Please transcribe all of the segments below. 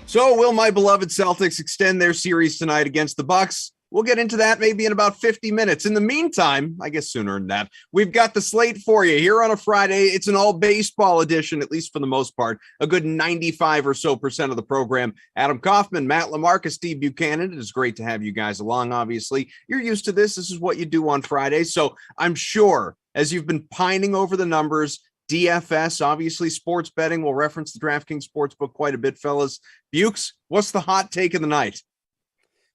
So will my beloved Celtics extend their series tonight against the Bucks? We'll get into that maybe in about 50 minutes. In the meantime, I guess sooner than that, we've got the slate for you here on a Friday. It's an all baseball edition, at least for the most part, a good 95 or so percent of the program. Adam Kaufman, Matt LaMarca, Steve Buchanan. It is great to have you guys along. Obviously, you're used to this. This is what you do on Fridays. So I'm sure as you've been pining over the numbers, DFS, obviously sports betting. We'll reference the DraftKings Sportsbook quite a bit, fellas. Bukes, what's the hot take of the night?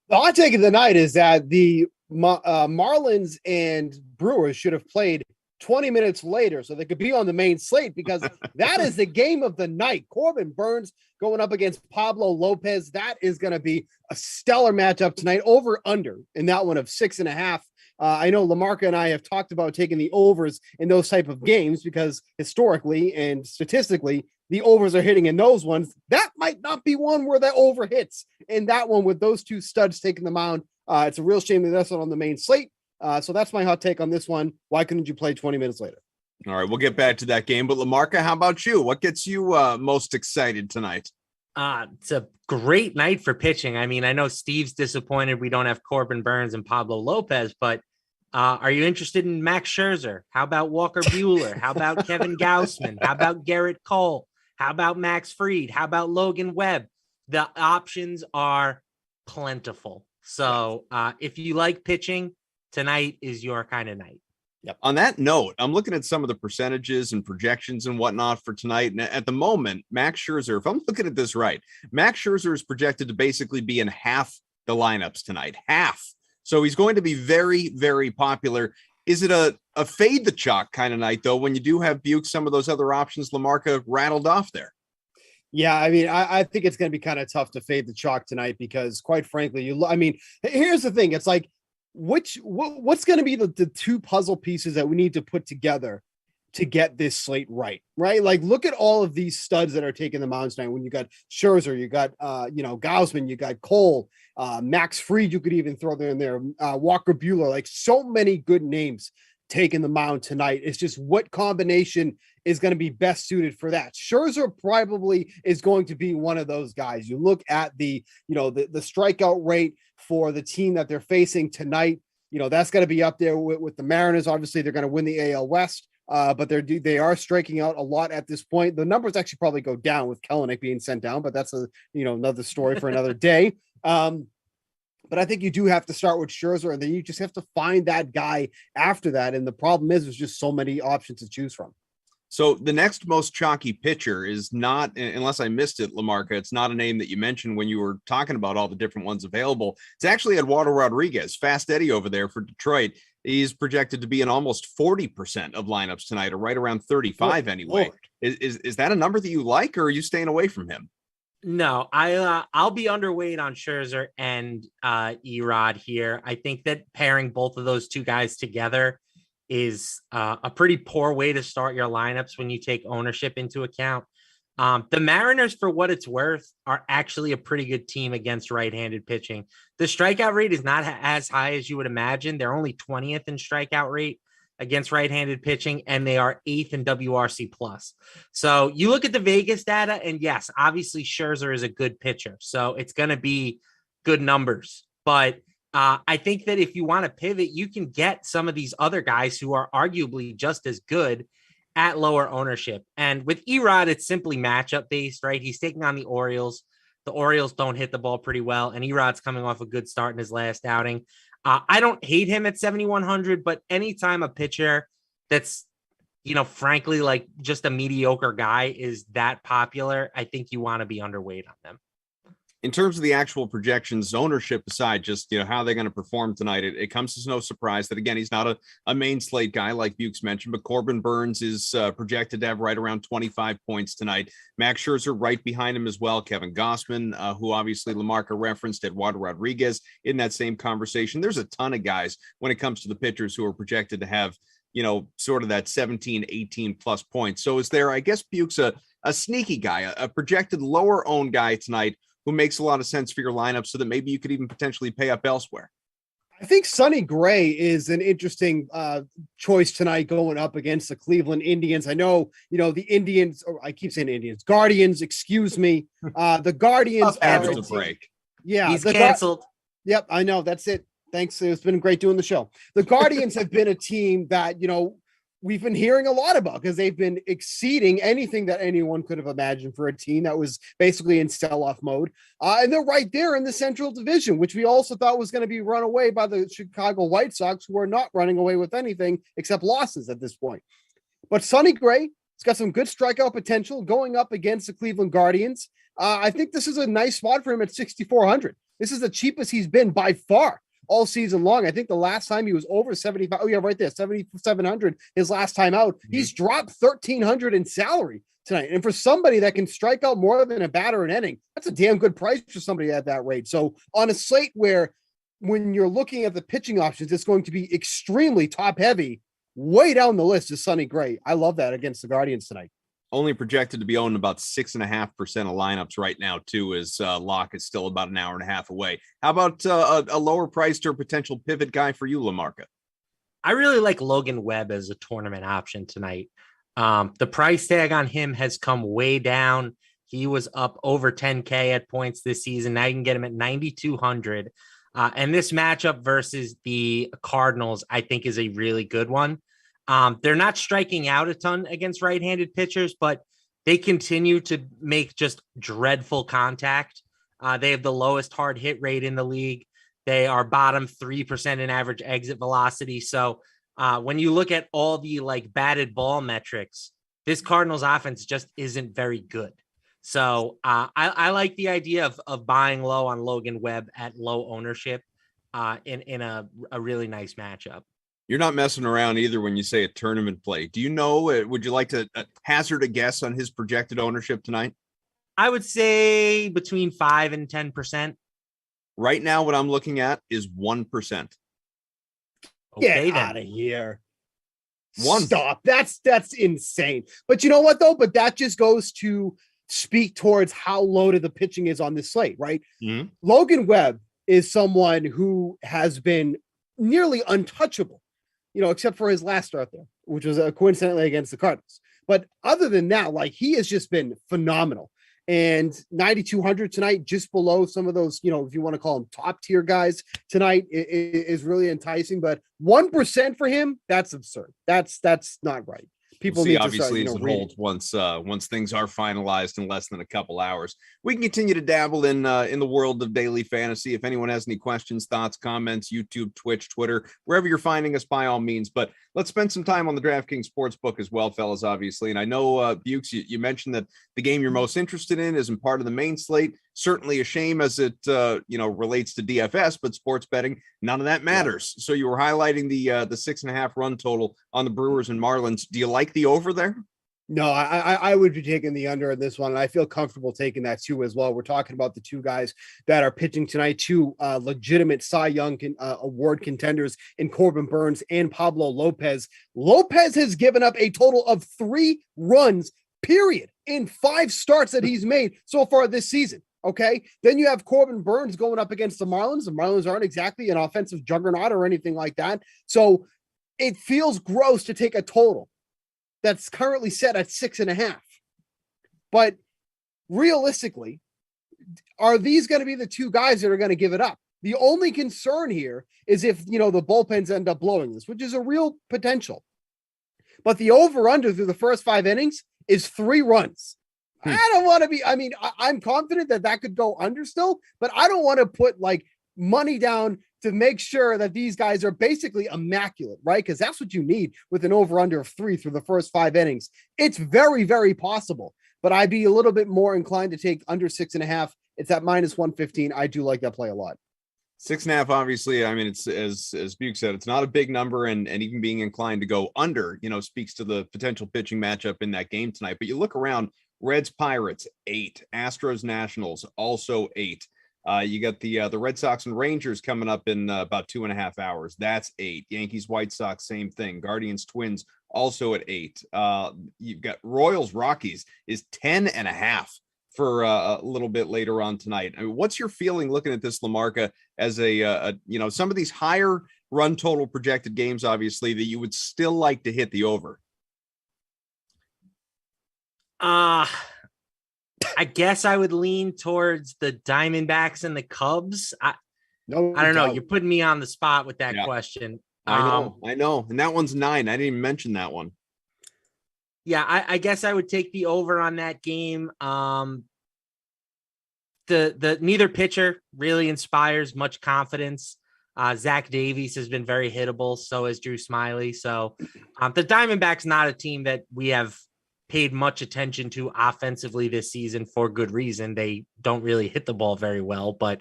The hot take of the night is that the Marlins and Brewers should have played 20 minutes later so they could be on the main slate, because that is the game of the night. Corbin Burns going up against Pablo Lopez. That is going to be a stellar matchup tonight. Over under in that one of 6.5. I know LaMarca and I have talked about taking the overs in those type of games because historically and statistically, the overs are hitting in those ones. That might not be one where that over hits in that one with those two studs taking the mound. It's a real shame that that's not on the main slate. So that's my hot take on this one. Why couldn't you play 20 minutes later? All right, we'll get back to that game. But LaMarca, how about you? What gets you most excited tonight? It's a great night for pitching. I mean, I know Steve's disappointed we don't have Corbin Burns and Pablo Lopez, but are you interested in Max Scherzer? How about Walker Buehler? How about Kevin Gausman? How about Garrett Cole? How about Max Fried? How about Logan Webb? The options are plentiful. So if you like pitching, tonight is your kind of night. Yep. On that note, I'm looking at some of the percentages and projections and whatnot for tonight. And at the moment, Max Scherzer, if I'm looking at this right, Max Scherzer is projected to basically be in half the lineups tonight. Half. So he's going to be very, very popular. Is it a fade the chalk kind of night, though, when you do have Buch, some of those other options LaMarca rattled off there? Yeah, I mean, I think it's going to be kind of tough to fade the chalk tonight because, quite frankly, here's the thing. It's like, what's going to be the two puzzle pieces that we need to put together to get this slate right? Like, look at all of these studs that are taking the mound tonight. When you got Scherzer, you got, Gausman, you got Cole, Max Fried, you could even throw in there, Walker Buehler, like so many good names taking the mound tonight. It's just what combination is going to be best suited for that. Scherzer probably is going to be one of those guys. You look at the strikeout rate for the team that they're facing tonight. That's going to be up there with the Mariners. Obviously, they're going to win the AL West, but they are striking out a lot at this point. The numbers actually probably go down with Kelenic being sent down, but that's another story for another day. But I think you do have to start with Scherzer, and then you just have to find that guy after that. And the problem is there's just so many options to choose from. So the next most chalky pitcher is not, unless I missed it, LaMarca, it's not a name that you mentioned when you were talking about all the different ones available. It's actually Eduardo Rodriguez, Fast Eddie over there for Detroit. He's projected to be in almost 40% of lineups tonight, or right around 35 anyway. Is that a number that you like, or are you staying away from him? No, I'll be underweight on Scherzer and Erod here. I think that pairing both of those two guys together is a pretty poor way to start your lineups when you take ownership into account. The Mariners, for what it's worth, are actually a pretty good team against right-handed pitching. The strikeout rate is not as high as you would imagine. They're only 20th in strikeout rate against right-handed pitching, and they are 8th in WRC plus. So you look at the Vegas data, and yes, obviously Scherzer is a good pitcher, so it's going to be good numbers. But I think that if you want to pivot, you can get some of these other guys who are arguably just as good at lower ownership. And with Erod, it's simply matchup based, right? He's taking on the Orioles. The Orioles don't hit the ball pretty well, and Erod's coming off a good start in his last outing. I don't hate him at 7,100, but anytime a pitcher that's, frankly, like just a mediocre guy is that popular, I think you want to be underweight on them. In terms of the actual projections, ownership aside, just how they're going to perform tonight, it comes as no surprise that, again, he's not a main slate guy like Buch's mentioned, but Corbin Burns is projected to have right around 25 points tonight. Max Scherzer right behind him as well. Kevin Gausman, who obviously LaMarca referenced, Eduardo Rodriguez in that same conversation. There's a ton of guys when it comes to the pitchers who are projected to have, sort of that 17, 18 plus points. So is there, I guess, Buch's a sneaky guy, a projected lower owned guy tonight who makes a lot of sense for your lineup so that maybe you could even potentially pay up elsewhere? I think Sonny Gray is an interesting choice tonight going up against the Cleveland Indians. I know, the Indians, or I keep saying Indians, Guardians, excuse me. The Guardians are a break. Yeah, he's canceled. Yep, I know. That's it. Thanks. It's been great doing the show. The Guardians have been a team that, we've been hearing a lot about because they've been exceeding anything that anyone could have imagined for a team that was basically in sell-off mode. And they're right there in the Central Division, which we also thought was going to be run away by the Chicago White Sox, who are not running away with anything except losses at this point. But Sonny Gray has got some good strikeout potential going up against the Cleveland Guardians. I think this is a nice spot for him at 6,400. This is the cheapest he's been by far all season long. I think the last time he was over 75. Oh yeah, right there, 7,700 his last time out. Mm-hmm. He's dropped 1,300 in salary tonight. And for somebody that can strike out more than a batter an inning, that's a damn good price for somebody at that rate. So on a slate where when you're looking at the pitching options, it's going to be extremely top heavy, way down the list is Sonny Gray. I love that against the Guardians tonight. Only projected to be owned about 6.5% of lineups right now, too, as Locke is still about an hour and a half away. How about a lower priced or potential pivot guy for you, LaMarca? I really like Logan Webb as a tournament option tonight. The price tag on him has come way down. He was up over 10K at points this season. Now you can get him at 9,200. And this matchup versus the Cardinals, I think, is a really good one. They're not striking out a ton against right-handed pitchers, but they continue to make just dreadful contact. They have the lowest hard hit rate in the league. They are bottom 3% in average exit velocity. So when you look at all the batted ball metrics, this Cardinals offense just isn't very good. So I like the idea of buying low on Logan Webb at low ownership in a really nice matchup. You're not messing around either when you say a tournament play. Do you know, would you like to hazard a guess on his projected ownership tonight? I would say between 5 and 10%. Right now, what I'm looking at is 1%. Okay, get out of here. One. Stop. That's insane. But you know what, though? But that just goes to speak towards how loaded the pitching is on this slate, right? Mm-hmm. Logan Webb is someone who has been nearly untouchable, except for his last start there, which was coincidentally against the Cardinals. But other than that, he has just been phenomenal. And 9,200 tonight, just below some of those, if you want to call them top tier guys tonight, is really enticing. But 1% for him, that's absurd. That's not right. People see, obviously, as it holds once things are finalized in less than a couple hours. We can continue to dabble in the world of daily fantasy. If anyone has any questions, thoughts, comments, YouTube, Twitch, Twitter, wherever you're finding us, by all means. But let's spend some time on the DraftKings Sportsbook as well, fellas, obviously. And I know, Buch, you mentioned that the game you're most interested in isn't part of the main slate. Certainly a shame as it relates to DFS, but sports betting, none of that matters. So you were highlighting the 6.5 run total on the Brewers and Marlins. Do you like the over there? No, I would be taking the under in this one, and I feel comfortable taking that too as well. We're talking about the two guys that are pitching tonight, two legitimate Cy Young award contenders in Corbin Burnes and Pablo Lopez. Lopez has given up a total of 3 runs, period, in 5 starts that he's made so far this season. Okay, then you have Corbin Burnes going up against the Marlins. The Marlins aren't exactly an offensive juggernaut or anything like that. So it feels gross to take a total that's currently set at 6.5. But realistically, are these going to be the two guys that are going to give it up? The only concern here is if, the bullpens end up blowing this, which is a real potential. But the over-under through the first 5 innings is 3 runs. I don't want to be, I'm confident that could go under still, but I don't want to put money down to make sure that these guys are basically immaculate, right? Because that's what you need with an over-under of 3 through the first 5 innings. It's very, very possible, but I'd be a little bit more inclined to take under 6.5. It's at -115. I do like that play a lot. 6.5, obviously, it's as Buch said, it's not a big number, and even being inclined to go under, speaks to the potential pitching matchup in that game tonight. But you look around, Reds, Pirates, 8. Astros, Nationals, also 8. You got the Red Sox and Rangers coming up in about 2.5 hours. That's 8. Yankees, White Sox, same thing. Guardians, Twins, also at 8. You've got Royals, Rockies is 10.5. for a little bit later on tonight. I mean, what's your feeling looking at this LaMarca as some of these higher run total projected games, obviously, that you would still like to hit the over? I guess I would lean towards the Diamondbacks and the Cubs. I don't know. You're putting me on the spot with that question. I know. And that one's 9. I didn't even mention that one. Yeah, I guess I would take the over on that game. The neither pitcher really inspires much confidence. Zach Davies has been very hittable. So has Drew Smyly. So the Diamondbacks not a team that we have paid much attention to offensively this season for good reason. They don't really hit the ball very well, but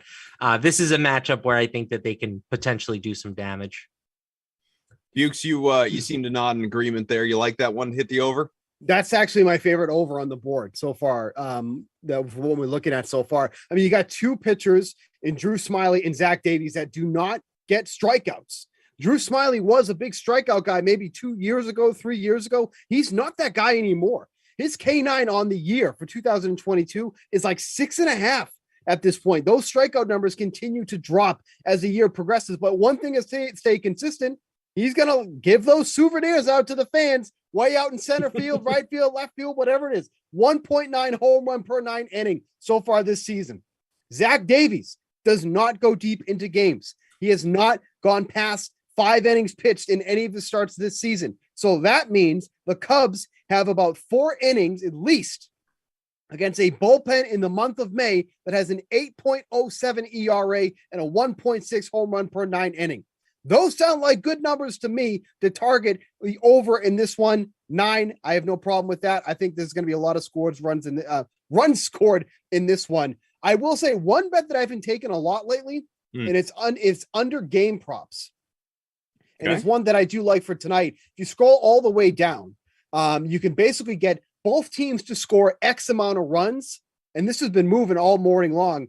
this is a matchup where I think that they can potentially do some damage. Buch, you seem to nod in agreement there. You like that one, hit the over? That's actually my favorite over on the board so far. What we're looking at so far. I mean, you got two pitchers in Drew Smyly and Zach Davies that do not get strikeouts. Drew Smyly was a big strikeout guy maybe 2 years ago, 3 years ago. He's not that guy anymore. His K9 on the year for 2022 is like 6.5 at this point. Those strikeout numbers continue to drop as the year progresses. But one thing is stay consistent. He's going to give those souvenirs out to the fans way out in center field, right field, left field, whatever it is. 1.9 home run per 9 inning so far this season. Zach Davies does not go deep into games. He has not gone past 5 innings pitched in any of the starts this season. So that means the Cubs have about 4 innings at least against a bullpen in the month of May that has an 8.07 ERA and a 1.6 home run per 9 inning. Those sound like good numbers to me to target the over in this one. 9. I have no problem with that. I think there's going to be a lot of runs scored in this one. I will say one bet that I've been taking a lot lately, and it's under game props. And it's one that I do like for tonight. If you scroll all the way down, you can basically get both teams to score X amount of runs. And this has been moving all morning long,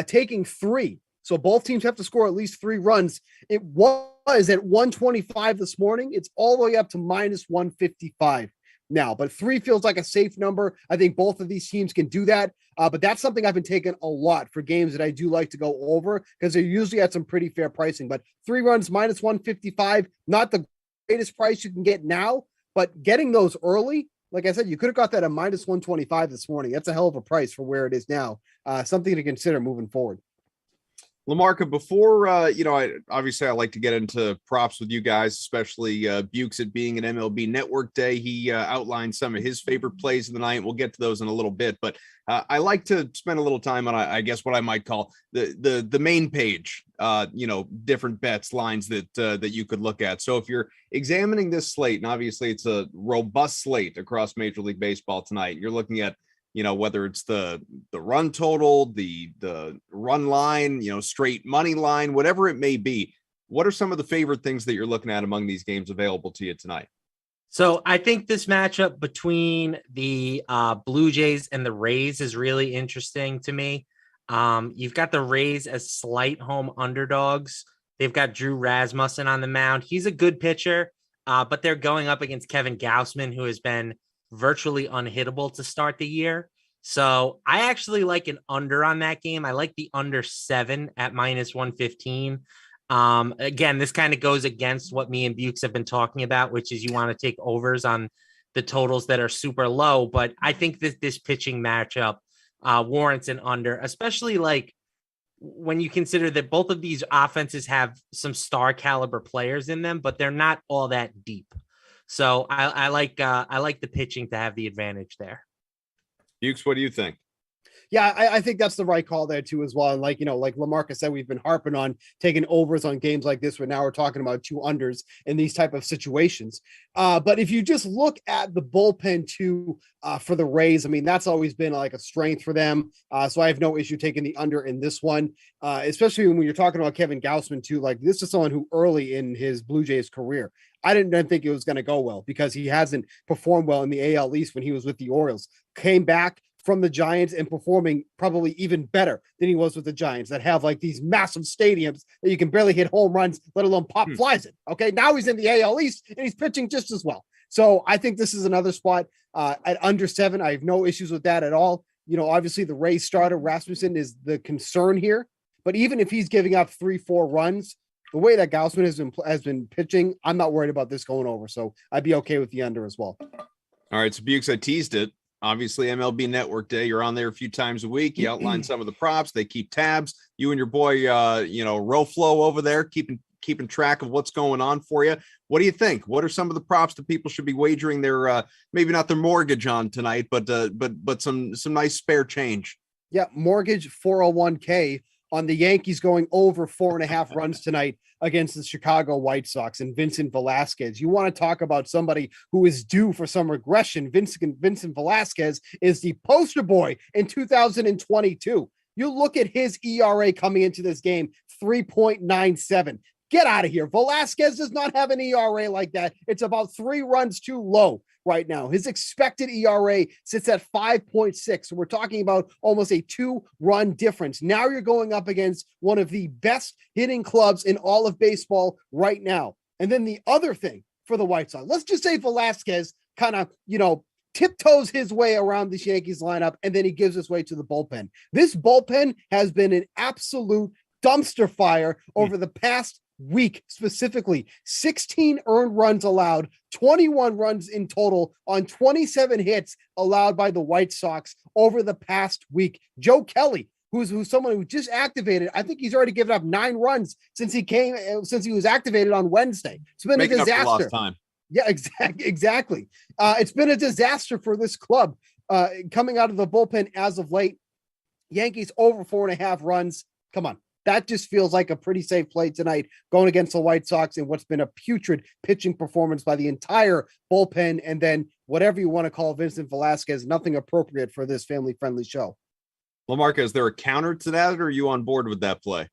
taking 3. So both teams have to score at least 3 runs. It was at 125 this morning. It's all the way up to minus 155 now, but 3 feels like a safe number. I think both of these teams can do that. But that's something I've been taking a lot for games that I do like to go over because they're usually at some pretty fair pricing. But 3 runs minus 155, not the greatest price you can get now, but getting those early, like I said, you could have got that at minus 125 this morning. That's a hell of a price for where it is now. Something to consider moving forward. LaMarca, before, I like to get into props with you guys, especially Buch's it being an MLB Network day. He outlined some of his favorite plays of the night. We'll get to those in a little bit, but I like to spend a little time on, I guess, what I might call the main page, different bets, lines that you could look at. So if you're examining this slate, and obviously it's a robust slate across Major League Baseball tonight, you're looking at whether it's the run total, the run line, straight money line, whatever it may be. What are some of the favorite things that you're looking at among these games available to you tonight? So I think this matchup between the Blue Jays and the Rays is really interesting to me. You've got the Rays as slight home underdogs. They've got Drew Rasmussen on the mound. He's a good pitcher, but they're going up against Kevin Gausman, who has been virtually unhittable to start the year. So I actually like an under on that game. I like the under 7 at minus 115. Again, this kind of goes against what me and Buchs have been talking about, which is you want to take overs on the totals that are super low. But I think that this pitching matchup warrants an under, especially like when you consider that both of these offenses have some star caliber players in them, but they're not all that deep. So I like the pitching to have the advantage there. Buchs, what do you think? Yeah, I think that's the right call there too as well. And like LaMarca said, we've been harping on taking overs on games like this, where now we're talking about 2 unders in these type of situations. But if you just look at the bullpen too for the Rays, I mean, that's always been like a strength for them. So I have no issue taking the under in this one, especially when you're talking about Kevin Gausman too. Like this is someone who early in his Blue Jays career, I didn't think it was going to go well because he hasn't performed well in the AL East when he was with the Orioles. Came back from the Giants and performing probably even better than he was with the Giants that have like these massive stadiums that you can barely hit home runs, let alone pop flies in. Okay. Now he's in the AL East and he's pitching just as well. So I think this is another spot at under 7. I have no issues with that at all. obviously the Rays starter Rasmussen is the concern here, but even if he's giving up 3-4 runs, the way that Gausman has been pitching, I'm not worried about this going over. So I'd be okay with the under as well. All right. So Buch, I teased it. Obviously, MLB Network Day. You're on there a few times a week. You outline some of the props. They keep tabs. You and your boy, Roflo over there, keeping track of what's going on for you. What do you think? What are some of the props that people should be wagering their maybe not their mortgage on tonight, but some nice spare change? Yeah, mortgage 401k on the Yankees going over 4.5 runs tonight against the Chicago White Sox and Vincent Velasquez. You want to talk about somebody who is due for some regression. Vincent Velasquez is the poster boy in 2022. You look at his ERA coming into this game, 3.97. Get out of here. Velasquez does not have an ERA like that. It's about 3 runs too low right now. His expected ERA sits at 5.6. So we're talking about almost a 2-run difference. Now you're going up against one of the best hitting clubs in all of baseball right now. And then the other thing for the White Sox, let's just say Velasquez kind of, tiptoes his way around this Yankees lineup, and then he gives his way to the bullpen. This bullpen has been an absolute dumpster fire over the past week, specifically 16 earned runs allowed, 21 runs in total on 27 hits allowed by the White Sox over the past week. Joe Kelly, who's someone who just activated, I think he's already given up 9 runs since he was activated on Wednesday. It's been a disaster. Up for lost time. Yeah, exactly. It's been a disaster for this club coming out of the bullpen as of late. Yankees over 4.5 runs. Come on. That just feels like a pretty safe play tonight going against the White Sox and what's been a putrid pitching performance by the entire bullpen. And then whatever you want to call Vincent Velasquez, nothing appropriate for this family-friendly show. LaMarca, is there a counter to that, or are you on board with that play?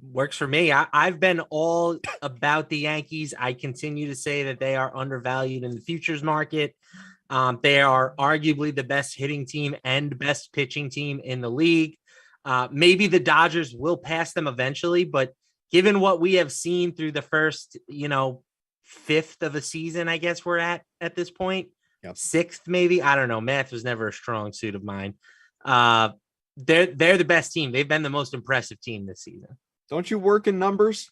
Works for me. I've been all about the Yankees. I continue to say that they are undervalued in the futures market. They are arguably the best hitting team and best pitching team in the league. Maybe the Dodgers will pass them eventually, but given what we have seen through the first, fifth of a season, I guess we're at this point, sixth, maybe, I don't know. Math was never a strong suit of mine. They're the best team. They've been the most impressive team this season. Don't you work in numbers?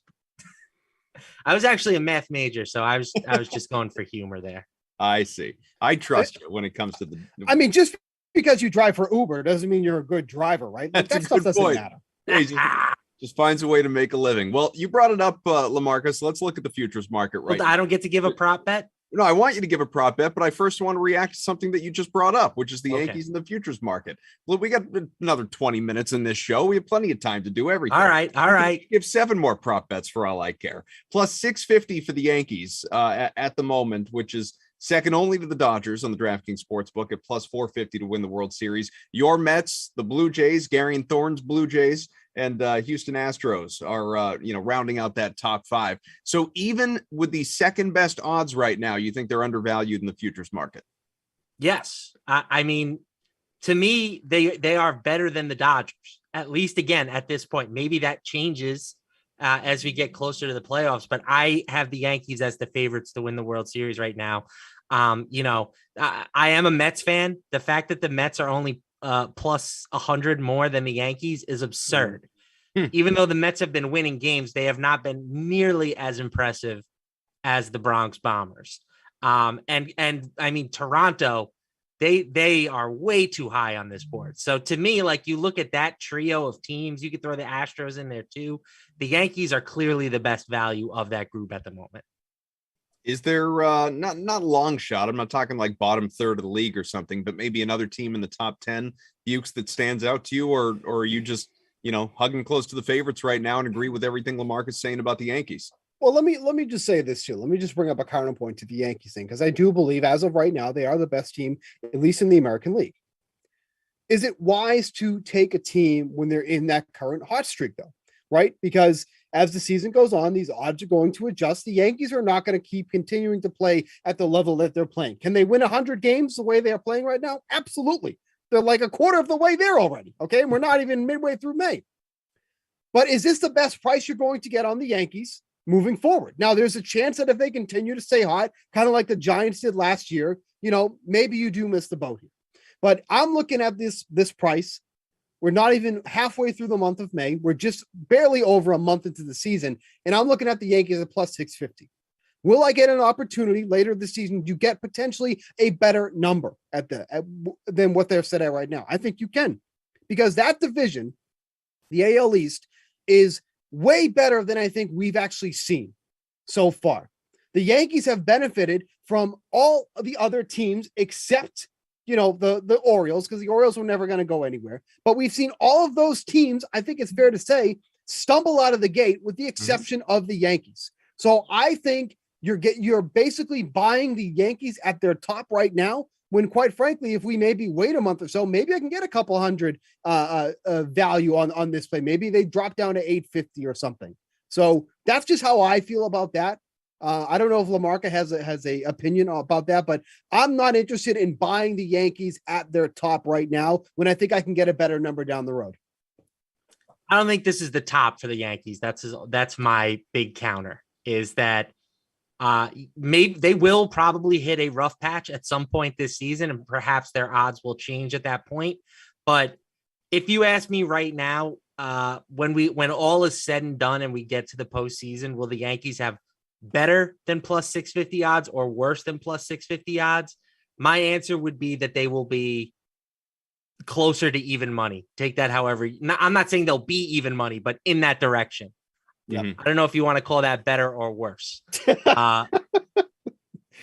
I was actually a math major, so I was just going for humor there. I see. I trust you when it comes to the. I mean, just because you drive for Uber doesn't mean you're a good driver, right? Like, that stuff doesn't matter. Yeah, just finds a way to make a living. Well, you brought it up, LaMarca, so let's look at the futures market right now. I don't get to give a prop bet? No, I want you to give a prop bet, but I first want to react to something that you just brought up, which is the Yankees and the futures market. Well, we got another 20 minutes in this show. We have plenty of time to do everything. All right. Give 7 more prop bets for all I care. Plus 650 for the Yankees at the moment, which is second only to the Dodgers on the DraftKings Sportsbook at plus 450 to win the World Series. Your Mets, the Blue Jays, Gary and Thorne's Blue Jays, and Houston Astros are, rounding out that top 5. So even with the second best odds right now, you think they're undervalued in the futures market? Yes. I mean, to me, they are better than the Dodgers, at least again, at this point. Maybe that changes as we get closer to the playoffs, but I have the Yankees as the favorites to win the World Series right now. I am a Mets fan. The fact that the Mets are only plus 100 more than the Yankees is absurd. Even though the Mets have been winning games, they have not been nearly as impressive as the Bronx Bombers. And I mean, Toronto, they are way too high on this board. So to me, like, you look at that trio of teams, you could throw the Astros in there too. The Yankees are clearly the best value of that group at the moment. Is there not long shot? I'm not talking like bottom third of the league or something, but maybe another team in the top 10, Bukes, that stands out to you, or are you just, hugging close to the favorites right now and agree with everything LaMarca is saying about the Yankees? Well, let me just say this too. Let me just bring up a counterpoint to the Yankees thing, because I do believe as of right now, they are the best team, at least in the American League. Is it wise to take a team when they're in that current hot streak though? Right? Because as the season goes on, these odds are going to adjust. The Yankees are not going to keep continuing to play at the level that they're playing. Can they win 100 games the way they are playing right now? Absolutely. They're like a quarter of the way there already. Okay. And we're not even midway through May. But is this the best price you're going to get on the Yankees moving forward? Now, there's a chance that if they continue to stay hot, kind of like the Giants did last year, maybe you do miss the boat here. But I'm looking at this price. We're not even halfway through the month of May. We're just barely over a month into the season. And I'm looking at the Yankees at plus 650. Will I get an opportunity later this season to get potentially a better number than what they're set at right now? I think you can, because that division, the AL East, is way better than I think we've actually seen so far. The Yankees have benefited from all of the other teams except, the Orioles, because the Orioles were never going to go anywhere. But we've seen all of those teams, I think it's fair to say, stumble out of the gate with the exception of the Yankees. So I think you're basically buying the Yankees at their top right now, when quite frankly, if we maybe wait a month or so, maybe I can get a couple hundred value on this play. Maybe they drop down to 850 or something. So that's just how I feel about that. I don't know if LaMarca has a opinion about that, but I'm not interested in buying the Yankees at their top right now when I think I can get a better number down the road. I don't think this is the top for the Yankees. That's my big counter, is that maybe they will probably hit a rough patch at some point this season, and perhaps their odds will change at that point. But if you ask me right now, when all is said and done and we get to the postseason, will the Yankees have better than plus 650 odds or worse than plus 650 odds? My answer would be that they will be closer to even money. Take that however. I'm not saying they'll be even money, but in that direction. Yep. I don't know if you want to call that better or worse.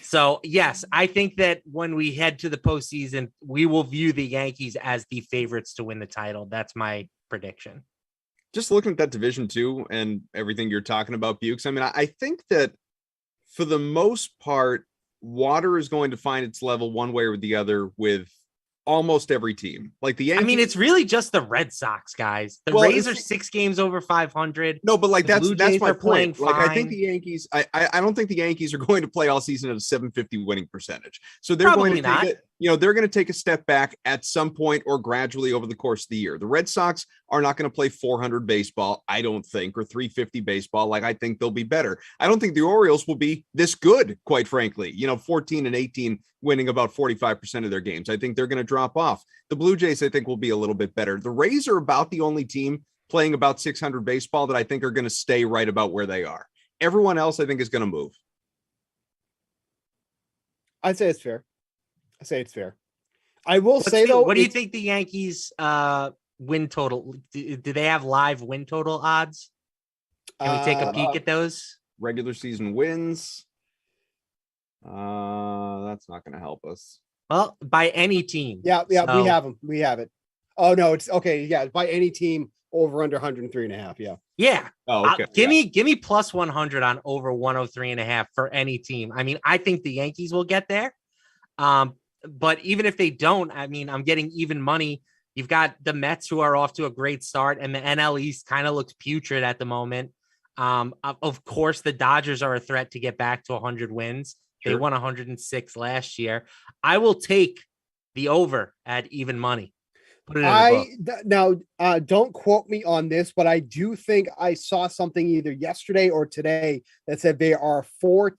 So, yes, I think that when we head to the postseason, we will view the Yankees as the favorites to win the title. That's my prediction. Just looking at that division too, and everything you're talking about, Buch. I mean, I think that for the most part, water is going to find its level one way or the other with almost every team. Like the Yankees, I mean, it's really just the Red Sox, guys. The Rays are 6 games over 500. No, but like that's my point. Like fine. I think the Yankees, I don't think the Yankees are going to play all season at a 750 winning percentage. So they're Probably going to take it, they're going to take a step back at some point or gradually over the course of the year. The Red Sox are not going to play 400 baseball, I don't think, or 350 baseball. Like I think they'll be better. I don't think the Orioles will be this good, quite frankly. 14 and 18 winning about 45% of their games. I think they're going to drop off. The Blue Jays, I think, will be a little bit better. The Rays are about the only team playing about 600 baseball that I think are going to stay right about where they are. Everyone else, I think, is going to move. I'd say it's fair. I will say, though, what do you think the Yankees win total? Do they have live win total odds? Can we take a peek at those? Regular season wins. That's not going to help us. Well, by any team. Yeah, we have them. We have it. Oh no, it's okay. Yeah, by any team over under 103.5. Yeah. Yeah. Oh, okay. Give me plus 100 on over 103.5 for any team. I mean, I think the Yankees will get there. But even if they don't, I mean, I'm getting even money. You've got the Mets, who are off to a great start, and the NL East kind of looks putrid at the moment. Of course, the Dodgers are a threat to get back to 100 wins. Sure. They won 106 last year. I will take the over at even money. Put it in don't quote me on this, but I do think I saw something either yesterday or today that said there are 4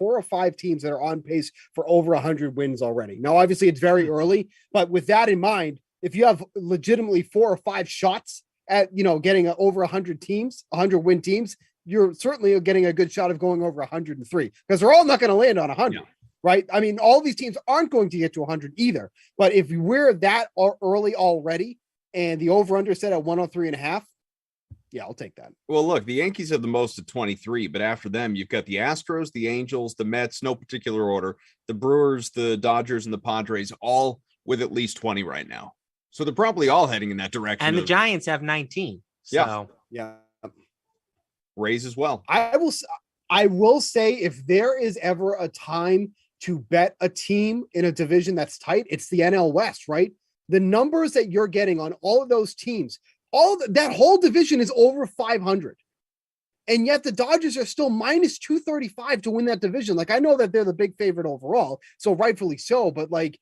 or 5 teams that are on pace for over 100 wins already. Now, obviously, it's very early, but with that in mind, if you have legitimately 4 or 5 shots at getting over 100 win teams, you're certainly getting a good shot of going over 103, because they're all not going to land on 100. Yeah. Right. I mean, all these teams aren't going to get to 100 either. But if we're that early already and the over under set at 103.5, yeah, I'll take that. Well, look, the Yankees have the most at 23, but after them, you've got the Astros, the Angels, the Mets, no particular order, the Brewers, the Dodgers, and the Padres, all with at least 20 right now. So they're probably all heading in that direction. And the Giants have 19. So yeah. Rays as well. I will say, if there is ever a time to bet a team in a division that's tight, it's the NL West, right? The numbers that you're getting on all of those teams, that whole division is over 500. And yet the Dodgers are still minus 235 to win that division. Like, I know that they're the big favorite overall, so rightfully so, but like,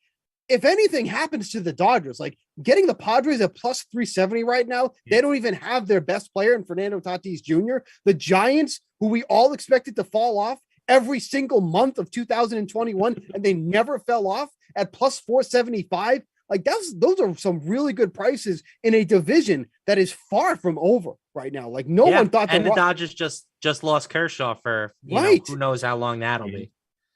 if anything happens to the Dodgers, like getting the Padres at plus 370 right now, they don't even have their best player in Fernando Tatis Jr. The Giants, who we all expected to fall off every single month of 2021, and they never fell off at plus 475. Like those are some really good prices in a division that is far from over right now. Like no one thought the Dodgers just lost Kershaw for who knows how long that'll be.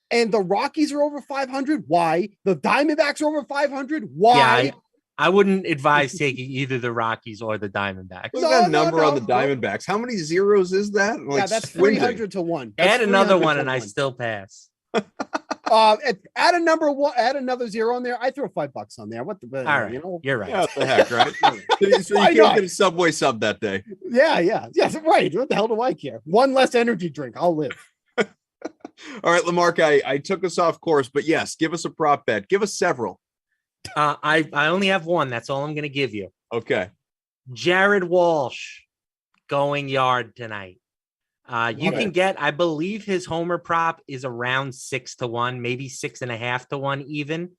And the Rockies are over 500. Why? The Diamondbacks are over 500. Why? Yeah, I wouldn't advise taking either the Rockies or the Diamondbacks. Look at that number on the Diamondbacks. How many zeros is that? Like that's 300 to 1. Add another one and I still pass. Add another zero on there. I throw $5 on there. All right, you're right. Yeah, what the heck, right? So you can't get a Subway sub that day. Yeah, right. What the hell do I care? One less energy drink. I'll live. All right, LaMarca, I took us off course, but yes, give us a prop bet. Give us several. I only have one. That's all I'm going to give you. Okay. Jared Walsh going yard tonight. You can get, I believe his homer prop is around 6 to 1, maybe 6.5 to 1 even.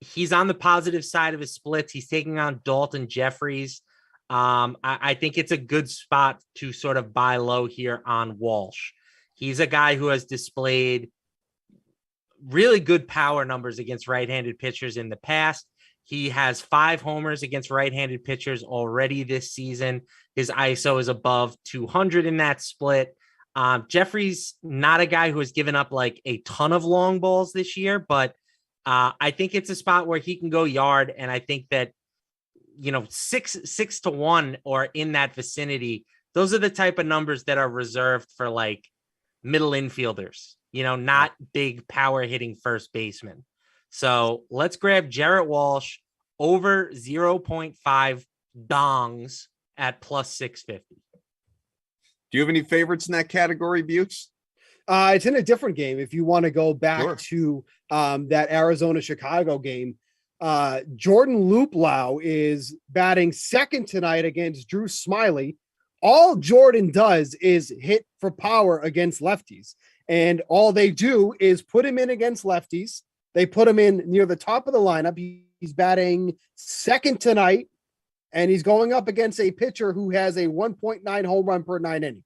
He's on the positive side of his splits. He's taking on Dalton Jeffries. I think it's a good spot to sort of buy low here on Walsh. He's a guy who has displayed really good power numbers against right-handed pitchers in the past. He has 5 homers against right-handed pitchers already this season. His ISO is above 200 in that split. Jeffrey's not a guy who has given up like a ton of long balls this year, but I think it's a spot where he can go yard. And I think that, 6 to 1 or in that vicinity, those are the type of numbers that are reserved for like middle infielders, not big power hitting first baseman. So let's grab Jarrett Walsh over 0.5 dongs at plus 650. Do you have any favorites in that category, Buch? It's in a different game. If you want to go back to that Arizona-Chicago game, Jordan Luplow is batting second tonight against Drew Smyly. All Jordan does is hit for power against lefties. And all they do is put him in against lefties. They put him in near the top of the lineup. He's batting second tonight, and he's going up against a pitcher who has a 1.9 home run per 9 inning.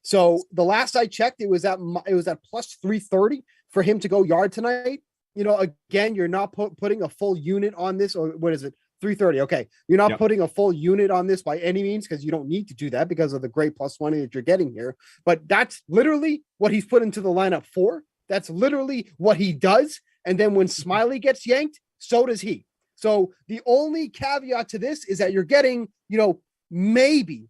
So the last I checked, it was at plus 330 for him to go yard tonight. Again, you're not putting a full unit on this, or what is it? 330. Okay. You're not putting a full unit on this by any means, because you don't need to do that because of the great plus money that you're getting here. But that's literally what he's put into the lineup for. That's literally what he does. And then when Smyly gets yanked, so does he. So the only caveat to this is that you're getting, maybe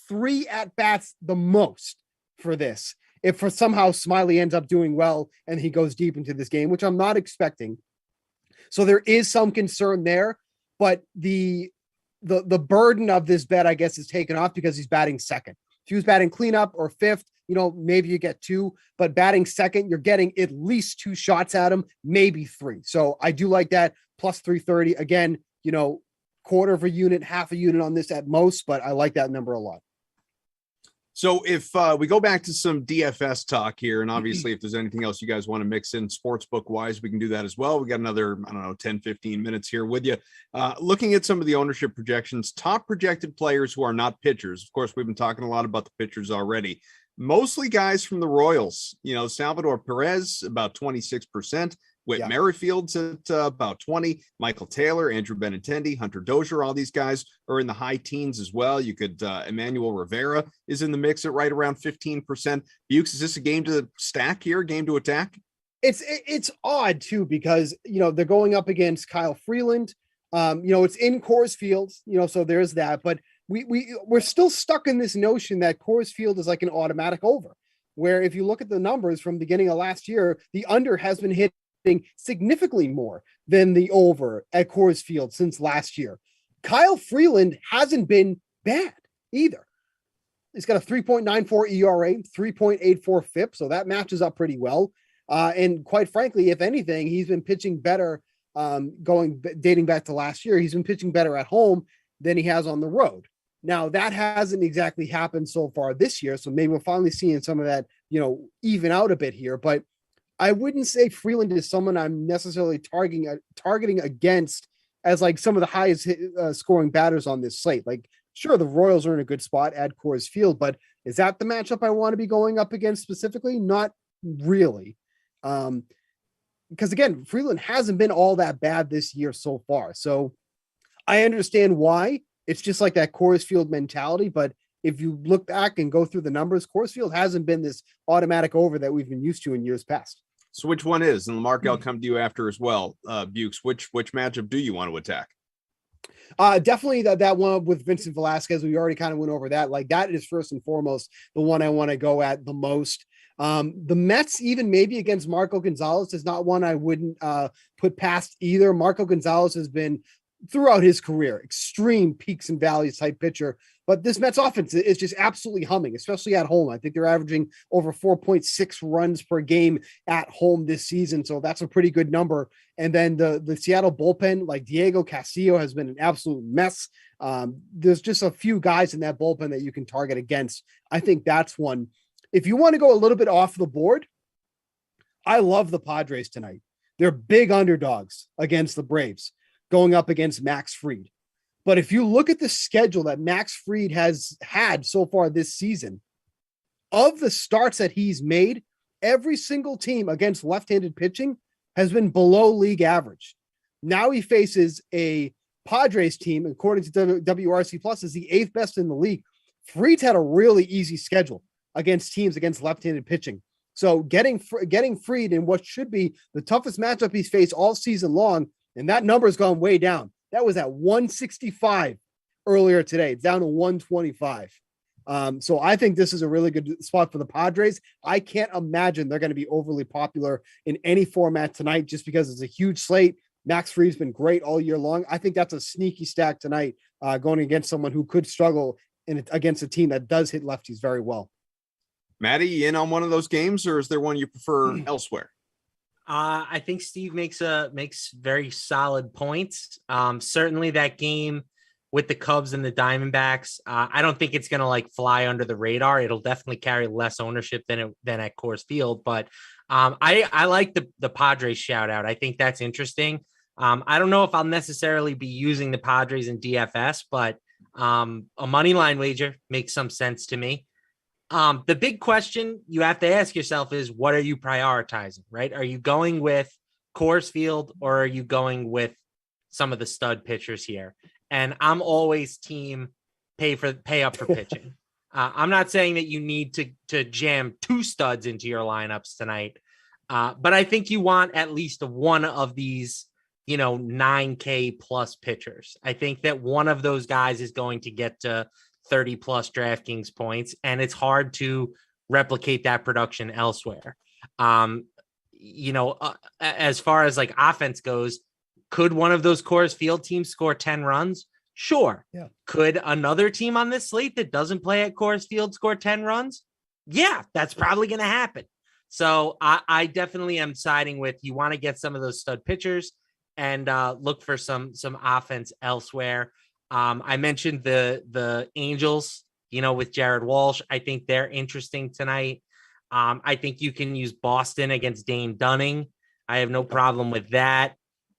3 at-bats the most for this. If for somehow Smyly ends up doing well and he goes deep into this game, which I'm not expecting. So there is some concern there, but the burden of this bet, I guess, is taken off because he's batting second. If he was batting cleanup or fifth, maybe you get 2, but batting second, you're getting at least 2 shots at him, maybe 3. So I do like that plus 330. Again, quarter of a unit, half a unit on this at most, but I like that number a lot. So if we go back to some DFS talk here, and obviously if there's anything else you guys want to mix in sportsbook wise, we can do that as well. We got another, 10, 15 minutes here with you. Looking at some of the ownership projections, top projected players who are not pitchers. Of course, we've been talking a lot about the pitchers already. Mostly guys from the Royals, Salvador Perez, about 26%. Whit Merrifield's at about 20. Michael Taylor, Andrew Benintendi, Hunter Dozier, all these guys are in the high teens as well. You could, Emmanuel Rivera is in the mix at right around 15%. Buch, is this a game to stack here, game to attack? It's odd too, because, they're going up against Kyle Freeland. It's in Coors Field, so there's that, but we're still stuck in this notion that Coors Field is like an automatic over, where if you look at the numbers from beginning of last year, the under has been hitting significantly more than the over at Coors Field since last year. Kyle Freeland hasn't been bad either. He's got a 3.94 ERA, 3.84 FIP, so that matches up pretty well. And quite frankly, if anything, he's been pitching better dating back to last year. He's been pitching better at home than he has on the road. Now, that hasn't exactly happened so far this year, so maybe we're finally seeing some of that, even out a bit here. But I wouldn't say Freeland is someone I'm necessarily targeting against as like some of the highest scoring batters on this slate. Like, sure, the Royals are in a good spot at Coors Field, but is that the matchup I want to be going up against specifically? Not really. because again, Freeland hasn't been all that bad this year so far. So I understand why. It's just like that Coors Field mentality. But if you look back and go through the numbers, Coors Field hasn't been this automatic over that we've been used to in years past. So which one is? And LaMarca, I'll come to you after as well. Buch, which matchup do you want to attack? Definitely that one with Vincent Velasquez. We already kind of went over that. Like that is first and foremost the one I want to go at the most. The Mets, even maybe against Marco Gonzalez, is not one I wouldn't put past either. Marco Gonzalez has been throughout his career extreme peaks and valleys type pitcher, but this Mets offense is just absolutely humming, especially at home. I think they're averaging over 4.6 runs per game at home this season, so that's a pretty good number. And then the Seattle bullpen, like Diego Castillo, has been an absolute mess. There's just a few guys in that bullpen that you can target against. I think that's one. If you want to go a little bit off the board, I love the Padres tonight. They're big underdogs against the Braves, going up against Max Fried. But if you look at the schedule that Max Fried has had so far this season, of the starts that he's made, every single team against left-handed pitching has been below league average. Now he faces a Padres team, according to WRC Plus, is the 8th best in the league. Fried's had a really easy schedule against teams against left-handed pitching. So getting Fried in what should be the toughest matchup he's faced all season long, and that number has gone way down. That was at 165 earlier today. It's down to 125. So I think this is a really good spot for the Padres. I can't imagine they're going to be overly popular in any format tonight just because it's a huge slate. Max Fried's been great all year long. I think that's a sneaky stack tonight going against someone who could struggle against a team that does hit lefties very well. Maddie, you in on one of those games, or is there one you prefer elsewhere? I think Steve makes very solid points. Certainly that game with the Cubs and the Diamondbacks, I don't think it's going to like fly under the radar. It'll definitely carry less ownership than at Coors Field. But I like the Padres shout out. I think that's interesting. I don't know if I'll necessarily be using the Padres in DFS, but a money line wager makes some sense to me. The big question you have to ask yourself is, what are you prioritizing, right? Are you going with Coors Field or are you going with some of the stud pitchers here? And I'm always team pay up for pitching. I'm not saying that you need to jam 2 studs into your lineups tonight. But I think you want at least one of these, 9K plus pitchers. I think that one of those guys is going to get to 30 plus DraftKings points, and it's hard to replicate that production elsewhere. As far as like offense goes, could one of those Coors Field teams score 10 runs? Sure. Yeah. Could another team on this slate that doesn't play at Coors Field score 10 runs? Yeah, that's probably going to happen. So I definitely am siding with, you want to get some of those stud pitchers and look for some offense elsewhere. I mentioned the Angels, with Jared Walsh. I think they're interesting tonight. I think you can use Boston against Dane Dunning. I have no problem with that.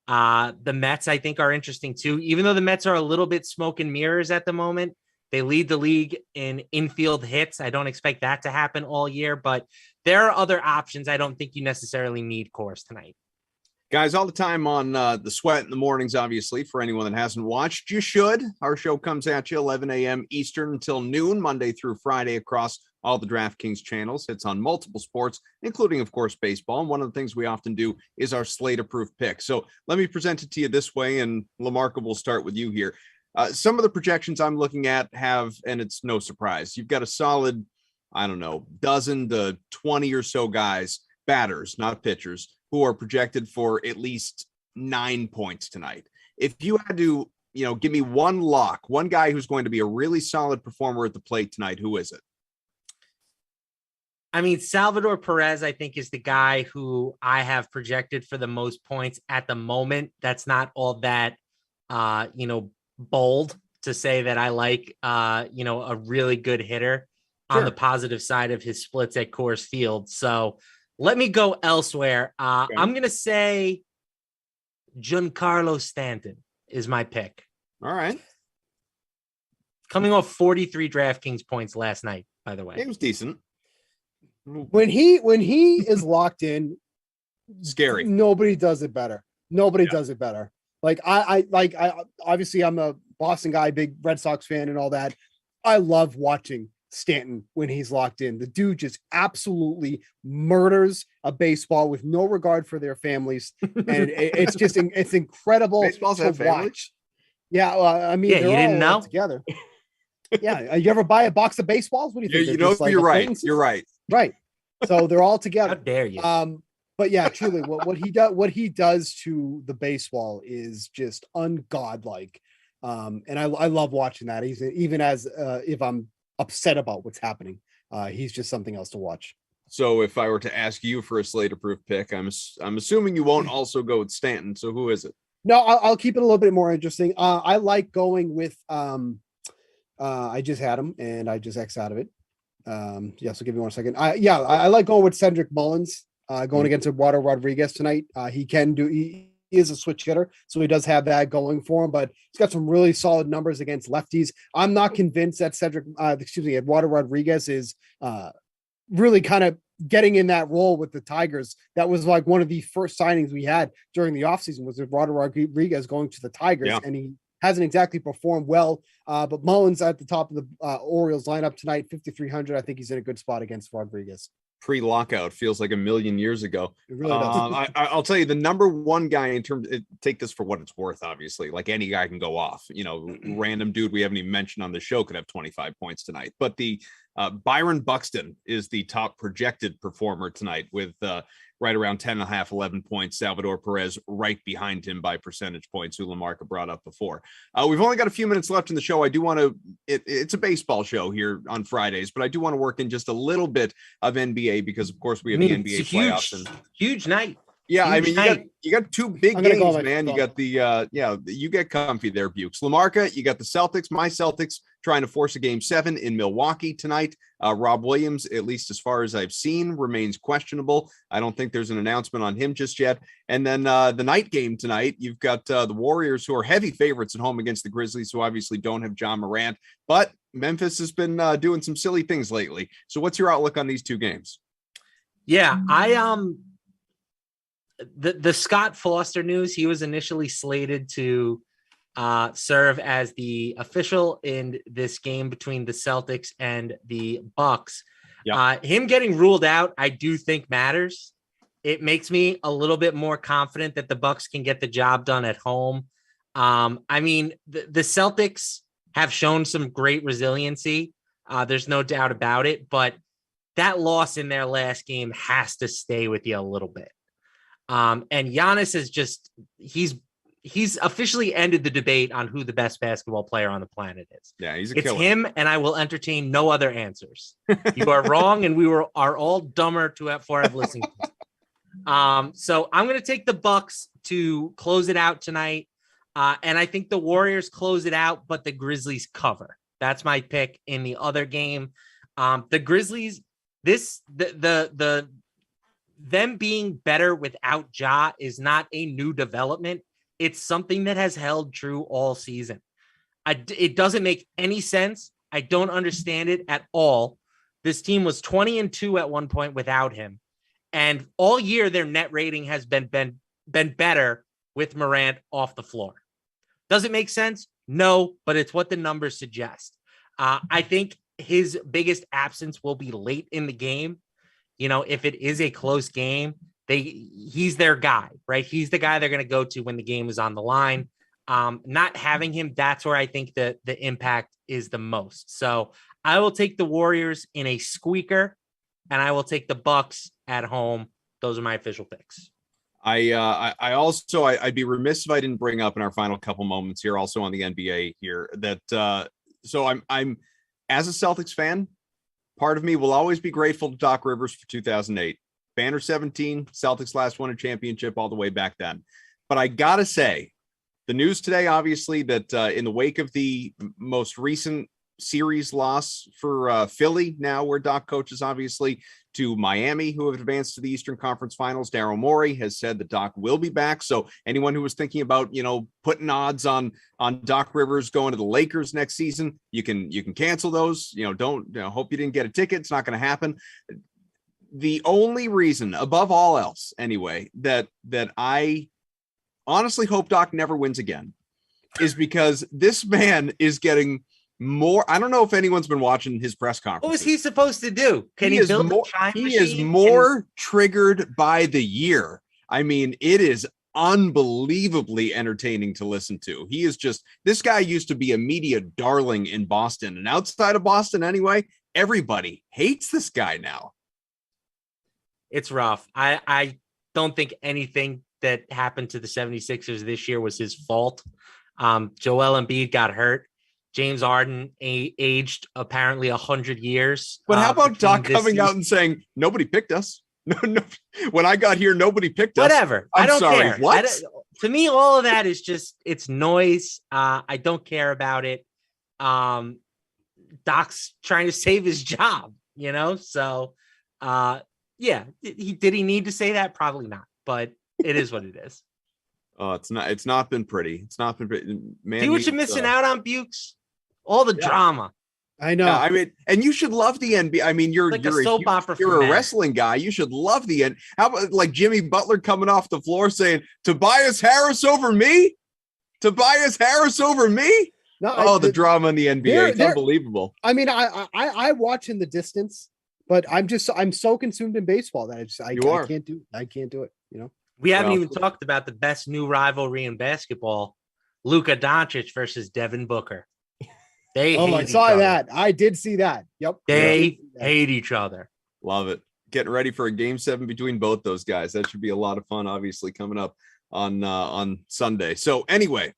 The Mets, I think, are interesting too. Even though the Mets are a little bit smoke and mirrors at the moment, they lead the league in infield hits. I don't expect that to happen all year, but there are other options. I don't think you necessarily need Coors tonight. Guys, all the time on the Sweat in the mornings, obviously, for anyone that hasn't watched, you should. Our show comes at you 11 a.m. Eastern until noon, Monday through Friday, across all the DraftKings channels. It's on multiple sports, including, of course, baseball. And one of the things we often do is our slate-approved pick. So let me present it to you this way, and LaMarca, will start with you here. Some of the projections I'm looking at have, and it's no surprise, you've got a solid, dozen to 20 or so guys, batters, not pitchers, who are projected for at least 9 points tonight. If you had to, give me one lock, one guy who's going to be a really solid performer at the plate tonight, who is it? I mean, Salvador Perez, I think, is the guy who I have projected for the most points at the moment. That's not all that, bold to say that I like, a really good hitter on the positive side of his splits at Coors Field. So let me go elsewhere. Okay. I'm going to say Giancarlo Stanton is my pick. All right. Coming off 43 DraftKings points last night, by the way. It was decent. When he is locked in, Scary. Nobody does it better. Nobody does it better. Like I obviously I'm a Boston guy, big Red Sox fan and all that. I love watching Stanton when he's locked in. The dude just absolutely murders a baseball with no regard for their families, and it's incredible. Baseball's have families. Yeah, I mean, Yeah, you didn't know together. Yeah, you ever buy a box of baseballs? What do you think? You know, you're right. You're right. Right. So they're all together. How dare you? But yeah, truly, what he does to the baseball is just ungodlike. And I love watching that. He's even as if I'm upset about what's happening, he's just something else to watch. So if I were to ask you for a Slater-proof pick, I'm assuming you won't also go with Stanton. So who is it? No, I'll keep it a little bit more interesting. I like going with I just had him and I just X out of it. Yeah, so give me 1 second. I like going with Cedric Mullins, going against Eduardo Rodriguez tonight. He is a switch hitter, so he does have that going for him, but he's got some really solid numbers against lefties. I'm not convinced that Eduardo Rodriguez is really kind of getting in that role with the Tigers. That was like one of the first signings we had during the offseason was Eduardo Rodriguez going to the Tigers, and he hasn't exactly performed well. But Mullins at the top of the Orioles lineup tonight, 5,300. I think he's in a good spot against Rodriguez. Pre-lockout feels like a million years ago. It really does. I'll tell you the number one guy in terms. Take this for what it's worth. Obviously, like any guy can go off. You know, random dude we haven't even mentioned on the show could have 25 points tonight. But the Byron Buxton is the top projected performer tonight with right around 10.5, 11 points. Salvador Perez right behind him by percentage points, who LaMarca brought up before. We've only got a few minutes left in the show. I do want to, it's a baseball show here on Fridays, but I do want to work in just a little bit of NBA because, of course, we have the NBA playoffs. And huge night. Yeah, Huge I mean, night. you got two big games, man. You got the you get comfy there, Buch. LaMarca, you got the Celtics, my Celtics trying to force a game 7 in Milwaukee tonight. Rob Williams, at least as far as I've seen, remains questionable. I don't think there's an announcement on him just yet. And then the night game tonight, you've got the Warriors, who are heavy favorites at home against the Grizzlies, who obviously don't have John Morant, but Memphis has been doing some silly things lately. So what's your outlook on these two games? Yeah, the Scott Foster news, he was initially slated to serve as the official in this game between the Celtics and the Bucks. Yep. Him getting ruled out, I do think matters. It makes me a little bit more confident that the Bucks can get the job done at home. I mean, the Celtics have shown some great resiliency. There's no doubt about it, but that loss in their last game has to stay with you a little bit. And Giannis is just, he's officially ended the debate on who the best basketball player on the planet is. Yeah, it's killer. Him, and I will entertain no other answers. You are wrong, and are all dumber for have listened to. So I'm going to take the Bucks to close it out tonight. And I think the Warriors close it out, but the Grizzlies cover. That's my pick in the other game. The Grizzlies, them being better without Ja is not a new development. It's something that has held true all season. It doesn't make any sense. I don't understand it at all. This team was 20-2 at one point without him. And all year, their net rating has been better with Morant off the floor. Does it make sense? No, but it's what the numbers suggest. I think his biggest absence will be late in the game. You know, if it is a close game, he's their guy, right? He's the guy they're going to go to when the game is on the line. Not having him, that's where I think the impact is the most. So I will take the Warriors in a squeaker, and I will take the Bucks at home. Those are my official picks. I'd be remiss if I didn't bring up in our final couple moments here, also on the NBA here, that so I'm as a Celtics fan, part of me will always be grateful to Doc Rivers for 2008. Banner 17, Celtics last won a championship all the way back then. But I got to say, the news today, obviously, that in the wake of the most recent series loss for Philly, now where Doc coaches, obviously, to Miami, who have advanced to the Eastern Conference Finals, Daryl Morey has said that Doc will be back. So anyone who was thinking about, putting odds on Doc Rivers going to the Lakers next season, you can cancel those. Hope you didn't get a ticket. It's not going to happen. the only reason, above all else, anyway, that I honestly hope Doc never wins again is because this man is getting more. I don't know if anyone's been watching his press conference. What was he supposed to do? Can he build a time machine? He is more triggered by the year. I mean, it is unbelievably entertaining to listen to. He is just, this guy used to be a media darling in Boston, and outside of Boston anyway, everybody hates this guy now. It's rough. I don't think anything that happened to the 76ers this year was his fault. Joel Embiid got hurt. James Harden aged apparently 100 years. But how about Doc coming out and saying, nobody picked us? No, when I got here, nobody picked us. Whatever. I don't care. What? To me, all of that is just, it's noise. I don't care about it. Doc's trying to save his job, you know? So, yeah, did he need to say that? Probably not, but it is what it is. Oh, it's not been pretty. It's not been pretty. Man, see what you're missing out on, Buchs? All the drama. I know. Yeah, I mean, and you should love the NBA. I mean, you're a soap opera. You're a wrestling guy. You should love the end. How about like Jimmy Butler coming off the floor saying, "Tobias Harris over me? Tobias Harris over me?" No, the drama in the NBA. It's unbelievable. I mean, I watch in the distance, but I'm so consumed in baseball that I can't do it. You know, we haven't even talked about the best new rivalry in basketball: Luka Doncic versus Devin Booker. I saw that. I did see that. Yep. They hate each other. Love it. Getting ready for a game 7 between both those guys. That should be a lot of fun, obviously, coming up on Sunday. So anyway,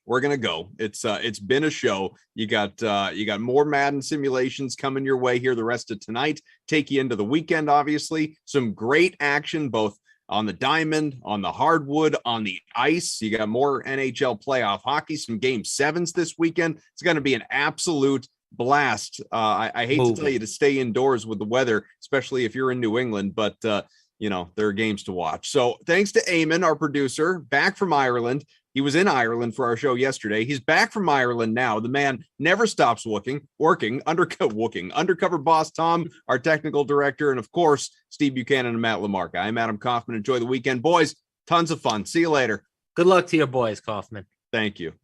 we're gonna go. It's been a show. You got more Madden simulations coming your way here the rest of tonight. Take you into the weekend, obviously. Some great action, both on the diamond, on the hardwood, on the ice. You got more NHL playoff hockey, some game 7s this weekend. It's going to be an absolute blast. I hate to tell you to stay indoors with the weather, especially if you're in New England, but you know, there are games to watch. So thanks to Eamon, our producer, back from Ireland. He was in Ireland for our show yesterday. He's back from Ireland now. The man never stops working. Undercover boss Tom, our technical director, and of course, Steve Buchanan and Matt LaMarca. I'm Adam Kaufman. Enjoy the weekend, boys. Tons of fun. See you later. Good luck to your boys, Kaufman. Thank you.